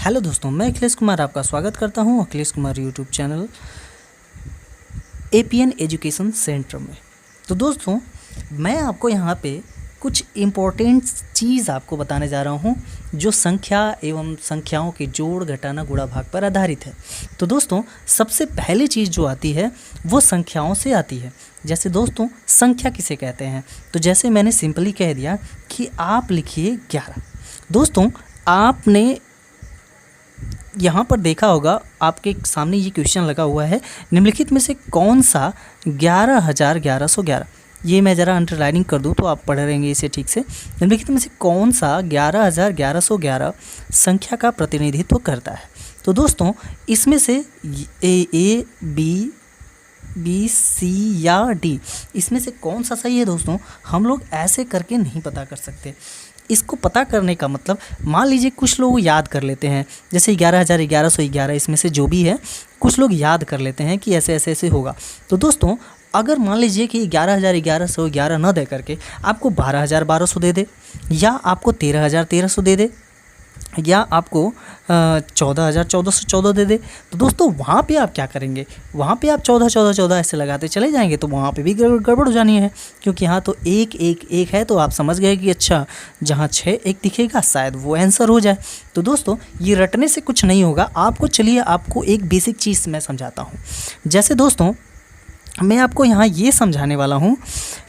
Hello दोस्तों, मैं अखिलेश कुमार आपका स्वागत करता हूं Akhilesh Kumar YouTube channel APN education centre में। तो दोस्तों, मैं आपको यहां पे कुछ इम्पोर्टेंट चीज़ आपको बताने जा रहा हूं जो संख्या एवं संख्याओं के जोड़ घटाना गुणा भाग पर आधारित है। तो दोस्तों, सबसे पहली चीज़ जो आती है वो संख्याओं से आती है। जैसे दोस्तों, संख्या किसे कहते हैं? तो जैसे मैंने सिंपली कह दिया कि आप लिखिए 11। दोस्तों, आपने यहाँ पर देखा होगा, आपके सामने ये क्वेश्चन लगा हुआ है, निम्नलिखित में से कौन सा 11,1111, ये मैं ज़रा अंडरलाइनिंग कर दूँ तो आप पढ़ रहेंगे इसे ठीक से। निम्नलिखित में से कौन सा 11,1111 संख्या का प्रतिनिधित्व करता है? तो दोस्तों, इसमें से ए बी सी या डी, इसमें से कौन सा सही है? दोस्तों, हम लोग ऐसे करके नहीं पता कर सकते। इसको पता करने का मतलब, मान लीजिए कुछ लोग याद कर लेते हैं, जैसे 11,1111 इसमें से जो भी है, कुछ लोग याद कर लेते हैं कि ऐसे ऐसे ऐसे होगा। तो दोस्तों, अगर मान लीजिए कि 11,1111 न दे करके आपको 12,1200 दे दे, या आपको 13,1300 दे दे, या आपको 14,1414 दे दे, तो दोस्तों वहाँ पे आप क्या करेंगे? वहाँ पे आप 14,14,14 ऐसे लगाते चले जाएंगे तो वहाँ पे भी गड़बड़ हो जानी है, क्योंकि यहाँ तो 1,1,1 है। तो आप समझ गए कि अच्छा, जहाँ 6 1 दिखेगा शायद वो आंसर हो जाए। तो दोस्तों, ये रटने से कुछ नहीं होगा आपको। चलिए, आपको एक बेसिक चीज़ मैं समझाता हूँ। जैसे दोस्तों, मैं आपको यहाँ ये समझाने वाला हूँ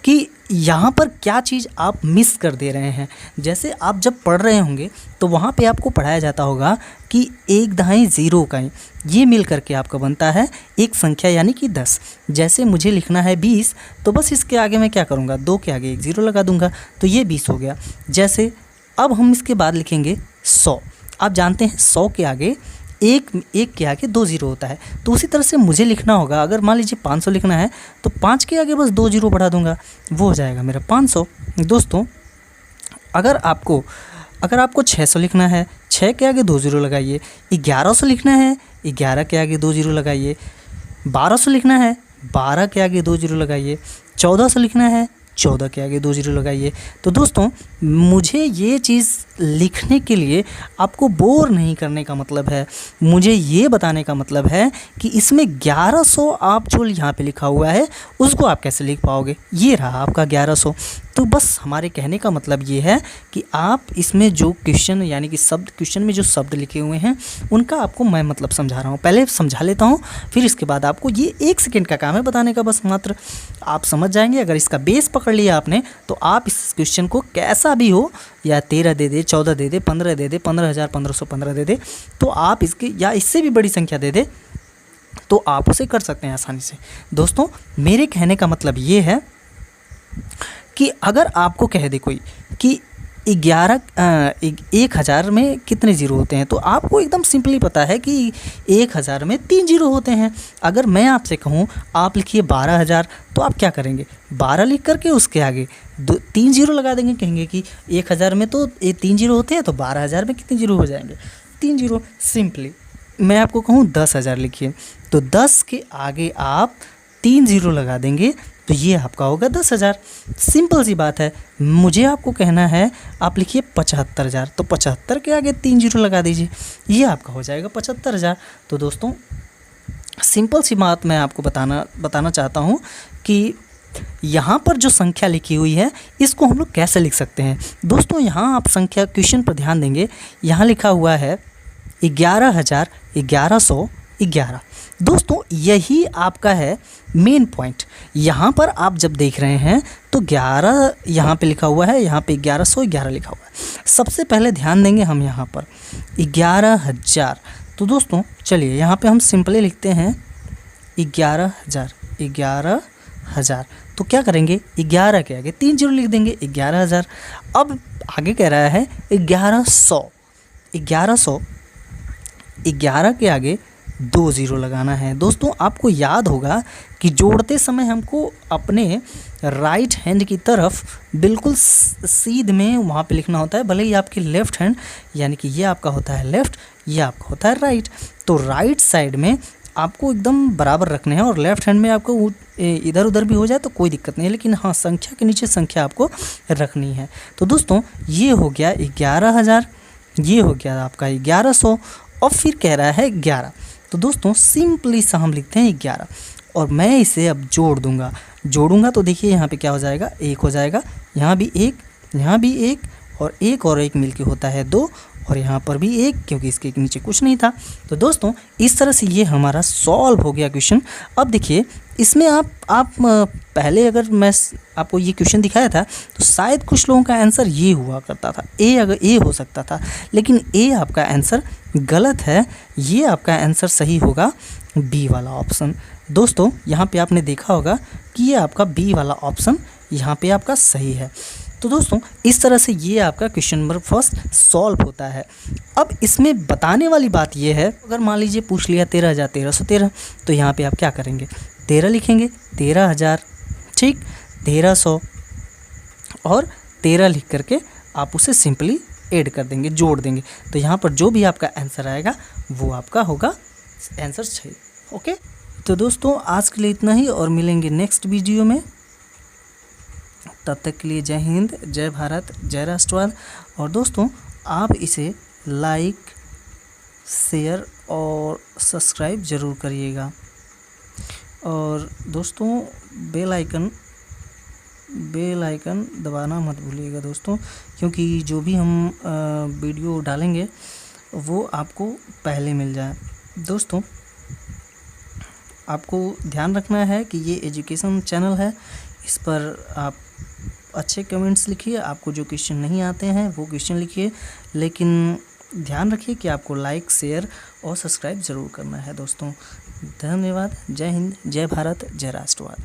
कि यहाँ पर क्या चीज़ आप मिस कर दे रहे हैं। जैसे आप जब पढ़ रहे होंगे तो वहाँ पे आपको पढ़ाया जाता होगा कि 1 दाएँ 0 काएँ, ये मिल करके आपका बनता है एक संख्या, यानी कि 10। जैसे मुझे लिखना है 20, तो बस इसके आगे मैं क्या करूँगा? 2 के आगे 1 0 लगा दूँगा, तो ये 20 हो गया। जैसे अब हम इसके बाद लिखेंगे 100। आप जानते हैं 100 के आगे एक के आगे 2 0 होता है। तो उसी तरह से मुझे लिखना होगा, अगर मान लीजिए 500 लिखना है तो 5 के आगे बस 2 0 बढ़ा दूंगा, वो हो जाएगा मेरा 500। दोस्तों, अगर आपको 600 लिखना है, 6 के आगे 2 0 लगाइए। 1100 लिखना है, 11 के आगे 2 0 लगाइए। 1200 लिखना है, 12 के आगे 2 0 लगाइए। 1400 लिखना है, 14 के आगे 2 0 लगाइए। तो दोस्तों, मुझे ये चीज़ लिखने के लिए आपको बोर नहीं करने का मतलब है, मुझे ये बताने का मतलब है कि इसमें 1100 आप जो यहाँ पे लिखा हुआ है उसको आप कैसे लिख पाओगे। ये रहा आपका 1100। तो बस हमारे कहने का मतलब ये है कि आप इसमें जो क्वेश्चन, यानी कि शब्द, क्वेश्चन में जो शब्द लिखे हुए हैं उनका आपको मैं मतलब समझा रहा हूँ। पहले समझा लेता हूँ, फिर इसके बाद आपको ये 1 सेकेंड का काम है बताने का, बस मात्र आप समझ जाएंगे। अगर इसका बेस पकड़ लिया आपने तो आप इस क्वेश्चन को कैसा भी हो, या 13 दे दे, 14 दे दे, 15 दे दे, 15,1515 दे दे, तो आप इसके या इससे भी बड़ी संख्या दे दे तो आप उसे कर सकते हैं आसानी से। दोस्तों, मेरे कहने का मतलब ये है कि अगर आपको कह दे कोई कि 1,000 में कितने ज़ीरो होते हैं, तो आपको एकदम सिंपली पता है कि 1,000 में 3 ज़ीरो होते हैं। अगर मैं आपसे कहूँ आप लिखिए 12,000, तो आप क्या करेंगे? 12 लिख करके उसके आगे 3 ज़ीरो लगा देंगे, कहेंगे कि 1,000 में तो 3 ज़ीरो होते हैं, तो 12,000 में कितने ज़ीरो हो जाएंगे? 3 ज़ीरो। सिंपली मैं आपको कहूँ 10,000 लिखिए, तो 10 के आगे आप 3 ज़ीरो लगा देंगे, तो ये आपका होगा 10,000। सिंपल सी बात है। मुझे आपको कहना है आप लिखिए 75,000, तो 75 के आगे 3 ज़ीरो लगा दीजिए, ये आपका हो जाएगा 75,000। तो दोस्तों, सिंपल सी बात मैं आपको बताना चाहता हूँ कि यहाँ पर जो संख्या लिखी हुई है इसको हम लोग कैसे लिख सकते हैं। दोस्तों, यहाँ आप संख्या क्वेश्चन पर ध्यान देंगे, यहाँ लिखा हुआ है 11,1111। दोस्तों, यही आपका है मेन पॉइंट। यहाँ पर आप जब देख रहे हैं तो 11 यहाँ पे लिखा हुआ है, यहाँ पे 1111 लिखा हुआ है। सबसे पहले ध्यान देंगे हम यहाँ पर 11,000। तो दोस्तों, चलिए यहाँ पे हम सिंपली लिखते हैं 11,000। तो क्या करेंगे? 11 के आगे 3 ज़ीरो लिख देंगे, 11,000। अब आगे कह रहा है 1100। 11 के आगे 2 ज़ीरो लगाना है। दोस्तों, आपको याद होगा कि जोड़ते समय हमको अपने राइट हैंड की तरफ बिल्कुल सीध में वहाँ पे लिखना होता है, भले ही आपकी लेफ़्ट हैंड, यानी कि ये आपका होता है लेफ़्ट, ये आपका होता है राइट। तो राइट साइड में आपको एकदम बराबर रखने हैं, और लेफ़्ट हैंड में आपको इधर उधर भी हो जाए तो कोई दिक्कत नहीं है, लेकिन हाँ, संख्या के नीचे संख्या आपको रखनी है। तो दोस्तों, ये हो गया 11,000। ये हो गया आपका 1100 और फिर कह रहा है 11। तो दोस्तों सिंपली सा हम लिखते हैं 11 और मैं इसे अब जोड़ूंगा तो देखिए यहाँ पे क्या हो जाएगा, 1 हो जाएगा, यहाँ भी 1, यहाँ भी 1 और एक मिलके होता है 2 और यहाँ पर भी 1 क्योंकि इसके नीचे कुछ नहीं था। तो दोस्तों इस तरह से ये हमारा सॉल्व हो गया क्वेश्चन। अब देखिए इसमें आप पहले अगर मैं आपको ये क्वेश्चन दिखाया था तो शायद कुछ लोगों का आंसर ये हुआ करता था, अगर ए हो सकता था, लेकिन ए आपका आंसर गलत है। ये आपका आंसर सही होगा बी वाला ऑप्शन। दोस्तों यहाँ पे आपने देखा होगा कि ये आपका बी वाला ऑप्शन यहाँ पे आपका सही है। तो दोस्तों इस तरह से ये आपका क्वेश्चन नंबर फर्स्ट सॉल्व होता है। अब इसमें बताने वाली बात ये है, अगर मान लीजिए पूछ लिया 13,1313 तो यहाँ पे आप क्या करेंगे, 13 लिखेंगे, 13,000, ठीक, 1,300 और 13 लिख करके आप उसे सिंपली ऐड कर देंगे, जोड़ देंगे। तो यहाँ पर जो भी आपका आंसर आएगा वो आपका होगा आंसर सही। ओके, तो दोस्तों आज के लिए इतना ही और मिलेंगे नेक्स्ट वीडियो में। तब तक के लिए जय हिंद, जय भारत, जय राष्ट्रवाद। और दोस्तों आप इसे लाइक, शेयर और सब्सक्राइब ज़रूर करिएगा। और दोस्तों बेल आइकन दबाना मत भूलिएगा दोस्तों, क्योंकि जो भी हम वीडियो डालेंगे वो आपको पहले मिल जाए। दोस्तों आपको ध्यान रखना है कि ये एजुकेशन चैनल है, इस पर आप अच्छे कमेंट्स लिखिए, आपको जो क्वेश्चन नहीं आते हैं वो क्वेश्चन लिखिए, लेकिन ध्यान रखिए कि आपको लाइक, शेयर और सब्सक्राइब ज़रूर करना है। दोस्तों धन्यवाद, जय हिंद, जय भारत, जय राष्ट्रवाद।